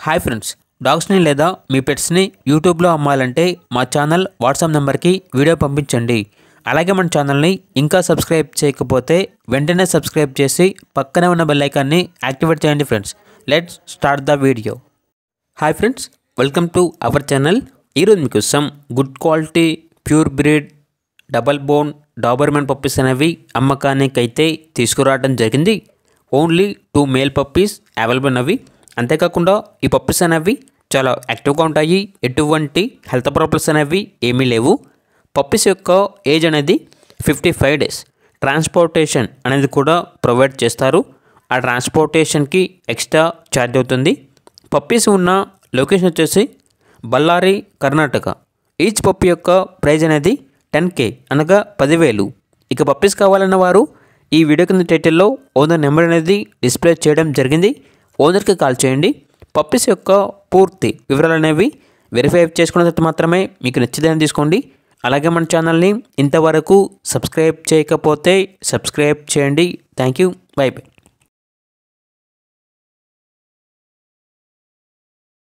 Hi friends, డాగ్స్ని లేదా మీ పెట్స్ని యూట్యూబ్లో అమ్మాలంటే మా ఛానల్ వాట్సాప్ నెంబర్కి వీడియో పంపించండి. అలాగే మన ఛానల్ని ఇంకా సబ్స్క్రైబ్ చేయకపోతే వెంటనే సబ్స్క్రైబ్ చేసి పక్కనే ఉన్న బెల్ ఐకాన్ని యాక్టివేట్ చేయండి. Friends, let's start the video. Hi friends, welcome to our channel. ఈరోజు మీకోసం good quality pure breed double bone Doberman puppies అనేవి అమ్మకానికి అయితే తీసుకురావడం జరిగింది. ఓన్లీ 2 మేల్ పప్పీస్ అవైలబుల్ ఉన్నవి. అంతేకాకుండా ఈ పప్పీస్ అనేవి చాలా యాక్టివ్గా ఉంటాయి. ఎటువంటి హెల్త్ ప్రాబ్లమ్స్ అనేవి ఏమీ లేవు. పప్పీస్ యొక్క ఏజ్ అనేది 55 డేస్. ట్రాన్స్పోర్టేషన్ అనేది కూడా ప్రొవైడ్ చేస్తారు. ఆ ట్రాన్స్పోర్టేషన్కి ఎక్స్ట్రా ఛార్జ్ అవుతుంది. పప్పీస్ ఉన్న లొకేషన్ వచ్చేసి బళ్ళారి, కర్ణాటక. ఈచ్ పప్పీ యొక్క ప్రైజ్ అనేది 10K అనగా 10,000. ఇక పప్పీస్ కావాలన్న వారు ఈ వీడియో కింద టైటిల్లో ఓనర్ నెంబర్ అనేది డిస్ప్లే చేయడం జరిగింది. ఓనర్కి కాల్ చేయండి. పప్పీస్ యొక్క పూర్తి వివరాలు అనేవి వెరిఫై చేసుకున్న తర్వాత మాత్రమే మీకు నచ్చిదని తీసుకోండి. అలాగే మన ఛానల్ని ఇంతవరకు సబ్స్క్రైబ్ చేయకపోతే సబ్స్క్రైబ్ చేయండి. Thank you. By by.